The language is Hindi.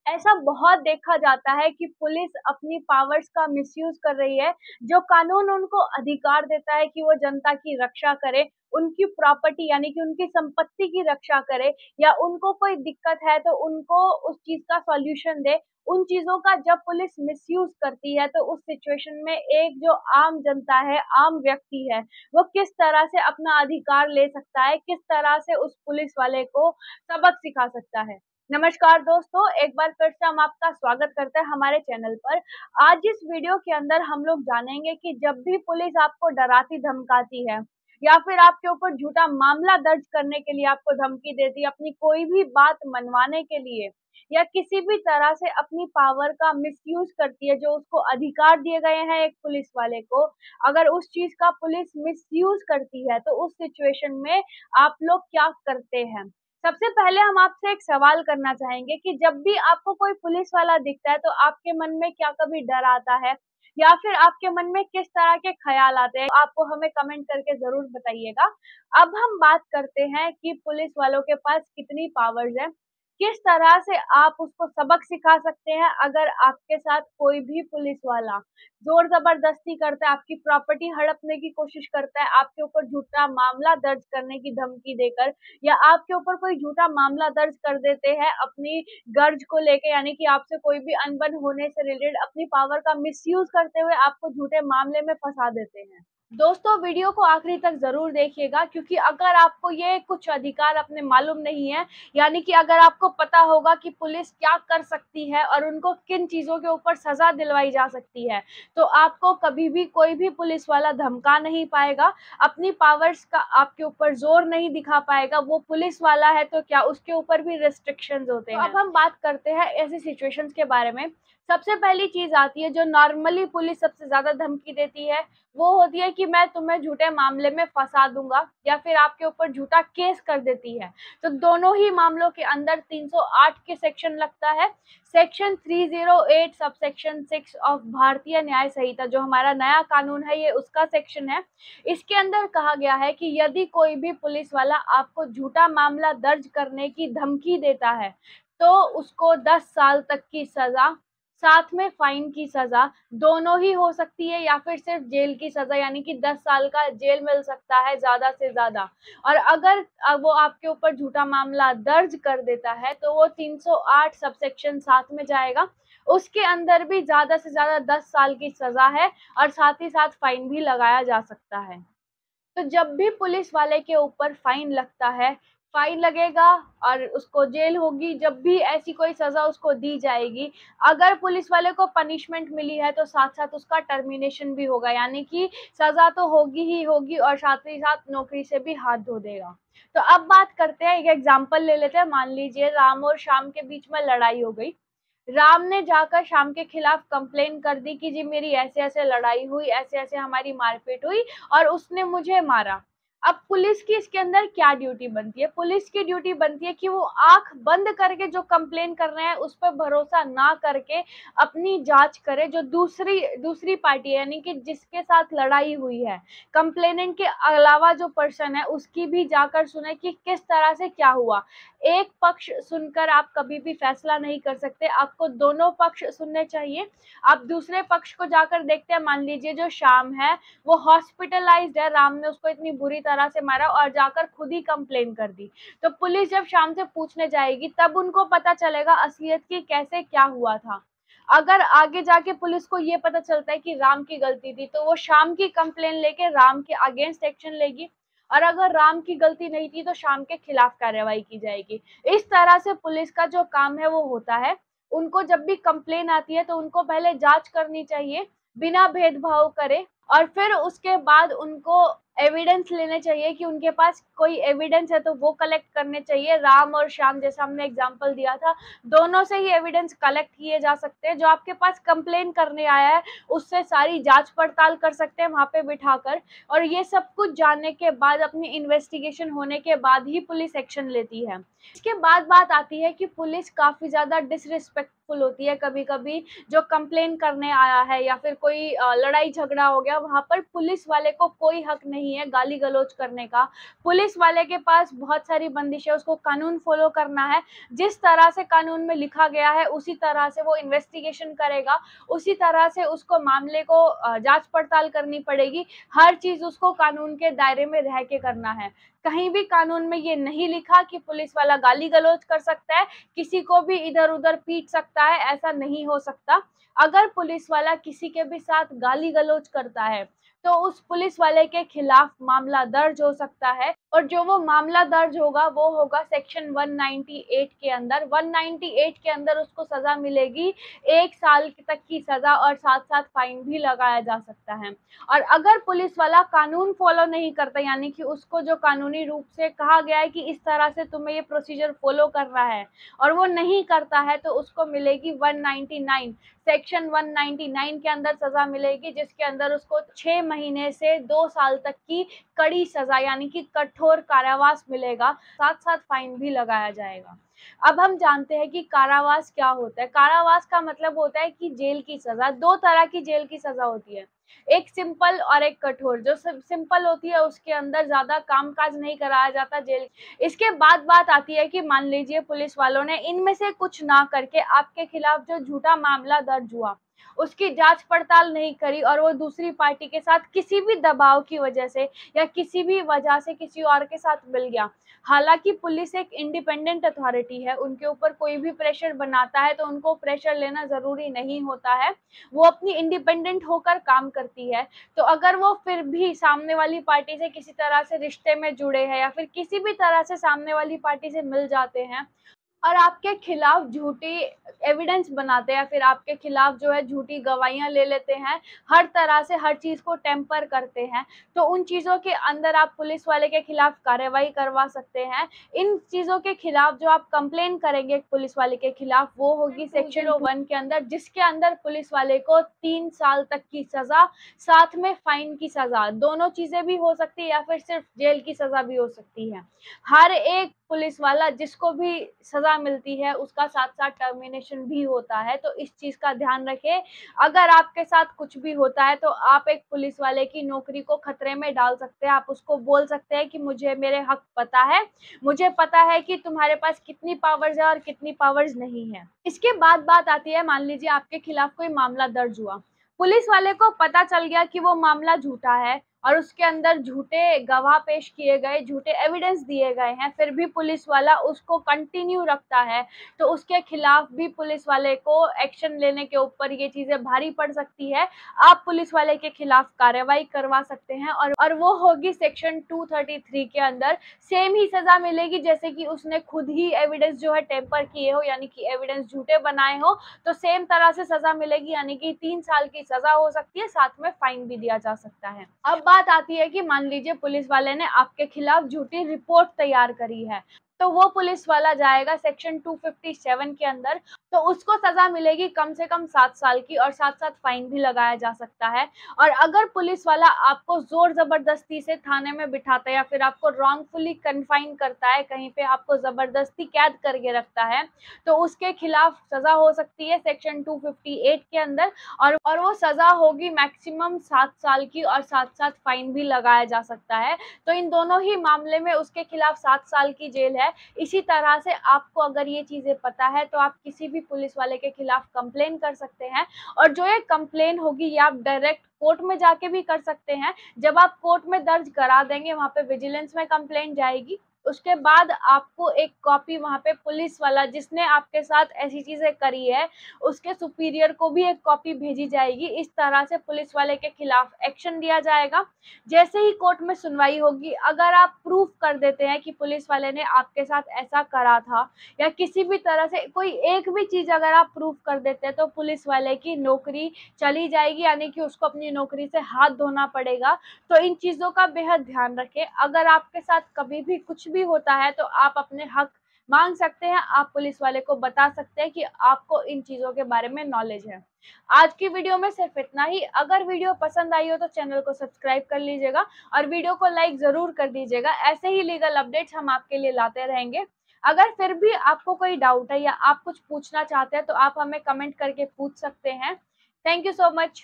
ऐसा बहुत देखा जाता है कि पुलिस अपनी पावर्स का मिसयूज कर रही है। जो कानून उनको अधिकार देता है कि वो जनता की रक्षा करे, उनकी प्रॉपर्टी यानी कि उनकी संपत्ति की रक्षा करे, या उनको कोई दिक्कत है तो उनको उस चीज का सॉल्यूशन दे, उन चीजों का जब पुलिस मिसयूज करती है तो उस सिचुएशन में एक जो आम जनता है, आम व्यक्ति है, वो किस तरह से अपना अधिकार ले सकता है, किस तरह से उस पुलिस वाले को सबक सिखा सकता है। नमस्कार दोस्तों, एक बार फिर से हम आपका स्वागत करते हैं हमारे चैनल पर। आज इस वीडियो के अंदर हम लोग जानेंगे कि जब भी पुलिस आपको डराती धमकाती है या फिर आपके ऊपर झूठा मामला दर्ज करने के लिए आपको धमकी देती है, अपनी कोई भी बात मनवाने के लिए या किसी भी तरह से अपनी पावर का मिसयूज करती है, जो उसको अधिकार दिए गए हैं एक पुलिस वाले को, अगर उस चीज का पुलिस मिसयूज करती है तो उस सिचुएशन में आप लोग क्या करते हैं। सबसे पहले हम आपसे एक सवाल करना चाहेंगे कि जब भी आपको कोई पुलिस वाला दिखता है तो आपके मन में क्या कभी डर आता है, या फिर आपके मन में किस तरह के ख्याल आते हैं, आपको हमें कमेंट करके जरूर बताइएगा। अब हम बात करते हैं कि पुलिस वालों के पास कितनी पावर्स है, किस तरह से आप उसको सबक सिखा सकते हैं अगर आपके साथ कोई भी पुलिस वाला जोर जबरदस्ती करता है, आपकी प्रॉपर्टी हड़पने की कोशिश करता है, आपके ऊपर झूठा मामला दर्ज करने की धमकी देकर, या आपके ऊपर कोई झूठा मामला दर्ज कर देते हैं अपनी गर्ज को लेके, यानी कि आपसे कोई भी अनबन होने से रिलेटेड अपनी पावर का मिसयूज करते हुए आपको झूठे मामले में फंसा देते हैं। दोस्तों, वीडियो को आखिरी तक जरूर देखिएगा, क्योंकि अगर आपको ये कुछ अधिकार अपने मालूम नहीं है, यानी कि अगर आपको पता होगा कि पुलिस क्या कर सकती है और उनको किन चीजों के ऊपर सजा दिलवाई जा सकती है, तो आपको कभी भी कोई भी पुलिस वाला धमका नहीं पाएगा, अपनी पावर्स का आपके ऊपर जोर नहीं दिखा पाएगा। वो पुलिस वाला है तो क्या, उसके ऊपर भी रिस्ट्रिक्शंस होते हैं। तो अब हम बात करते हैं ऐसी सिचुएशंस के बारे में। सबसे पहली चीज आती है जो नॉर्मली पुलिस सबसे ज्यादा धमकी देती है, वो होती है कि मैं तुम्हें झूठे मामले में फंसा दूंगा, या फिर आपके ऊपर झूठा केस कर देती है। तो दोनों ही मामलों के अंदर 308 के सेक्शन लगता है। सेक्शन 308 सब सेक्शन 6 ऑफ भारतीय न्याय संहिता, जो हमारा नया कानून है, ये उसका सेक्शन है। इसके अंदर कहा गया है कि यदि कोई भी पुलिस वाला आपको झूठा मामला दर्ज करने की धमकी देता है तो उसको 10 साल तक की सजा, साथ में फाइन की सजा, दोनों ही हो सकती है, या फिर सिर्फ जेल की सजा, यानी कि 10 साल का जेल मिल सकता है ज्यादा से ज्यादा। और अगर वो आपके ऊपर झूठा मामला दर्ज कर देता है तो वो 308 सबसेक्शन 7 में जाएगा। उसके अंदर भी ज्यादा से ज्यादा 10 साल की सजा है और साथ ही साथ फाइन भी लगाया जा सकता है। तो जब भी पुलिस वाले के ऊपर फाइन लगता है, फाइन लगेगा और उसको जेल होगी, जब भी ऐसी कोई सजा उसको दी जाएगी, अगर पुलिस वाले को पनिशमेंट मिली है तो साथ साथ उसका टर्मिनेशन भी होगा, यानी कि सजा तो होगी ही होगी और साथ ही साथ नौकरी से भी हाथ धो देगा। तो अब बात करते हैं, एक एग्जाम्पल ले लेते हैं। मान लीजिए राम और श्याम के बीच में लड़ाई हो गई। राम ने जाकर श्याम के खिलाफ कंप्लेन कर दी कि जी मेरी ऐसे ऐसे लड़ाई हुई, ऐसे ऐसे हमारी मारपीट हुई और उसने मुझे मारा। अब पुलिस की इसके अंदर क्या ड्यूटी बनती है? पुलिस की ड्यूटी बनती है कि वो आंख बंद करके जो कंप्लेन कर रहे हैं उस पर भरोसा ना करके अपनी जांच करे। जो दूसरी दूसरी पार्टी है, यानी कि जिसके साथ लड़ाई हुई है, कंप्लेनेंट के अलावा जो पर्सन है, उसकी भी जाकर सुने कि किस तरह से क्या हुआ। एक पक्ष सुनकर आप कभी भी फैसला नहीं कर सकते, आपको दोनों पक्ष सुनने चाहिए। आप दूसरे पक्ष को जाकर देखते हैं, मान लीजिए जो श्याम है वो हॉस्पिटलाइज्ड है, राम ने उसको इतनी बुरी तरह से मारा और जाकर खुद ही कंप्लेन कर दी। तो पुलिस जब श्याम से पूछने जाएगी तब उनको पता चलेगा असलियत की कैसे क्या हुआ था। अगर आगे जाके पुलिस को ये पता चलता है कि राम की गलती थी तो वो श्याम की कंप्लेन लेके राम के अगेंस्ट एक्शन लेगी, और अगर राम की गलती नहीं थी तो श्याम के खिलाफ कार्रवाई की जाएगी। इस तरह से पुलिस का जो काम है वो होता है। उनको जब भी कंप्लेन आती है तो उनको पहले जांच करनी चाहिए बिना भेदभाव करे, और फिर उसके बाद उनको एविडेंस लेने चाहिए कि उनके पास कोई एविडेंस है तो वो कलेक्ट करने चाहिए। राम और श्याम, जैसा हमने एग्जांपल दिया था, दोनों से ही एविडेंस कलेक्ट किए जा सकते हैं। जो आपके पास कंप्लेन करने आया है उससे सारी जांच पड़ताल कर सकते हैं वहां पे बिठाकर, और ये सब कुछ जानने के बाद, अपनी इन्वेस्टिगेशन होने के बाद ही पुलिस एक्शन लेती है। इसके बाद बात आती है कि पुलिस काफी ज्यादा डिसरिस्पेक्टफुल होती है कभी कभी। जो कंप्लेन करने आया है या फिर कोई लड़ाई झगड़ा हो गया, वहां पर पुलिस वाले को कोई हक नहीं नहीं है गाली गलौज करने का। पुलिस वाले के पास बहुत सारी बंदिश है, उसको कानून फॉलो करना है। जिस तरह से कानून में लिखा गया है उसी तरह से वो इन्वेस्टिगेशन करेगा, उसी तरह से उसको मामले को जांच पड़ताल करनी पड़ेगी। हर चीज उसको कानून के दायरे में रह के करना है। कहीं भी कानून में ये नहीं लिखा कि पुलिस वाला गाली गलौज कर सकता है, किसी को भी इधर उधर पीट सकता है, ऐसा नहीं हो सकता। अगर पुलिस वाला किसी के भी साथ गाली गलौज करता है तो उस पुलिस वाले के खिलाफ मामला दर्ज हो सकता है, और जो वो मामला दर्ज होगा वो होगा सेक्शन 198 के अंदर। 198 के अंदर उसको सजा मिलेगी 1 साल तक की सजा, और साथ साथ फाइन भी लगाया जा सकता है। और अगर पुलिस वाला कानून फॉलो नहीं करता, यानी कि उसको जो कानूनी रूप से कहा गया है कि इस तरह से तुम्हें ये प्रोसीजर फॉलो करना है, और वो नहीं करता है, तो उसको मिलेगी 199 सेक्शन 199 के अंदर सजा मिलेगी, जिसके अंदर उसको 6 महीने से 2 साल तक की कड़ी सजा यानी कि कठोर कारावास मिलेगा, साथ साथ फाइन भी लगाया जाएगा। अब हम जानते हैं कि कारावास क्या होता है। कारावास का मतलब होता है कि जेल की सजा। 2 तरह की जेल की सजा होती है, एक सिंपल और एक कठोर। जो सिंपल होती है उसके अंदर ज्यादा कामकाज नहीं कराया जाता जेल। इसके बाद बात आती है कि मान लीजिए पुलिस वालों ने इनमें से कुछ ना करके आपके खिलाफ जो झूठा मामला दर्ज हुआ उसकी जांच पड़ताल नहीं करी, और वो दूसरी पार्टी के साथ किसी भी दबाव की वजह से या किसी भी वजह से किसी और के साथ मिल गया। हालांकि पुलिस एक इंडिपेंडेंट अथॉरिटी है, उनके ऊपर कोई भी प्रेशर बनाता है तो उनको प्रेशर लेना जरूरी नहीं होता है, वो अपनी इंडिपेंडेंट होकर काम करती है। तो अगर वो फिर भी सामने वाली पार्टी से किसी तरह से रिश्ते में जुड़े हैं या फिर किसी भी तरह से सामने वाली पार्टी से मिल जाते हैं और आपके खिलाफ झूठी एविडेंस बनाते हैं, फिर आपके खिलाफ जो है झूठी गवाहियां ले लेते हैं, हर तरह से हर चीज को टेम्पर करते हैं, तो उन चीजों के अंदर आप पुलिस वाले के खिलाफ कार्रवाई करवा सकते हैं। इन चीजों के खिलाफ जो आप कंप्लेन करेंगे पुलिस वाले के खिलाफ वो होगी सेक्शन 1 के अंदर, जिसके अंदर पुलिस वाले को 3 साल तक की सजा साथ में फाइन की सजा, दोनों चीजें भी हो सकती है या फिर सिर्फ जेल की सजा भी हो सकती है। हर एक पुलिस वाला जिसको भी सजा मिलती है उसका साथ साथ टर्मिनेशन भी होता है, तो इस चीज का ध्यान रखें। अगर आपके साथ कुछ भी होता है तो आप एक पुलिस वाले की नौकरी को खतरे में डाल सकते हैं। आप उसको बोल सकते हैं कि मुझे मेरे हक पता है, मुझे पता है कि तुम्हारे पास कितनी पावर्स है और कितनी पावर्स नहीं है। इसके बाद बात आती है, मान लीजिए आपके खिलाफ कोई मामला दर्ज हुआ, पुलिस वाले को पता चल गया कि वो मामला झूठा है और उसके अंदर झूठे गवाह पेश किए गए, झूठे एविडेंस दिए गए हैं, फिर भी पुलिस वाला उसको कंटिन्यू रखता है, तो उसके खिलाफ भी पुलिस वाले को एक्शन लेने के ऊपर ये चीजें भारी पड़ सकती है। आप पुलिस वाले के खिलाफ कार्रवाई करवा सकते हैं, और वो होगी सेक्शन 233 के अंदर। सेम ही सजा मिलेगी जैसे कि उसने खुद ही एविडेंस जो है टेम्पर किए हो, यानी कि एविडेंस झूठे बनाए हो, तो सेम तरह से सजा मिलेगी, यानी कि 3 साल की सजा हो सकती है, साथ में फाइन भी दिया जा सकता है। अब बात आती है कि मान लीजिए पुलिस वाले ने आपके खिलाफ झूठी रिपोर्ट तैयार करी है, तो वो पुलिस वाला जाएगा सेक्शन 257 के अंदर, तो उसको सजा मिलेगी कम से कम 7 साल की, और साथ साथ फाइन भी लगाया जा सकता है। और अगर पुलिस वाला आपको जोर जबरदस्ती से थाने में बिठाता है या फिर आपको रॉन्गफुली कन्फाइन करता है, कहीं पे आपको जबरदस्ती कैद करके रखता है, तो उसके खिलाफ सजा हो सकती है सेक्शन 258 के अंदर, और वो सजा होगी मैक्सिमम 7 साल की, और साथ साथ फाइन भी लगाया जा सकता है। तो इन दोनों ही मामले में उसके खिलाफ 7 साल की जेल है। इसी तरह से आपको अगर ये चीजें पता है तो आप किसी भी पुलिस वाले के खिलाफ कंप्लेन कर सकते हैं, और जो ये कंप्लेन होगी ये आप डायरेक्ट कोर्ट में जाके भी कर सकते हैं। जब आप कोर्ट में दर्ज करा देंगे, वहां पे विजिलेंस में कंप्लेन जाएगी, उसके बाद आपको एक कॉपी वहां पे पुलिस वाला जिसने आपके साथ ऐसी चीजें करी है उसके सुपीरियर को भी एक कॉपी भेजी जाएगी। इस तरह से पुलिस वाले के खिलाफ एक्शन लिया जाएगा। जैसे ही कोर्ट में सुनवाई होगी, अगर आप प्रूफ कर देते हैं कि पुलिस वाले ने आपके साथ ऐसा करा था, या किसी भी तरह से कोई एक भी चीज अगर आप प्रूफ कर देते हैं, तो पुलिस वाले की नौकरी चली जाएगी, यानी कि उसको अपनी नौकरी से हाथ धोना पड़ेगा। तो इन चीजों का बेहद ध्यान रखें। अगर आपके साथ कभी भी कुछ भी होता है तो आप अपने हक मांग सकते हैं, आप पुलिस वाले को बता सकते हैं कि आपको इन चीजों के बारे में नॉलेज है। आज की वीडियो में सिर्फ इतना ही। अगर वीडियो पसंद आई हो तो चैनल को सब्सक्राइब कर लीजिएगा और वीडियो को लाइक जरूर कर दीजिएगा। ऐसे ही लीगल अपडेट्स हम आपके लिए लाते रहेंगे। अगर फिर भी आपको कोई डाउट है या आप कुछ पूछना चाहते हैं तो आप हमें कमेंट करके पूछ सकते हैं। Thank you so much.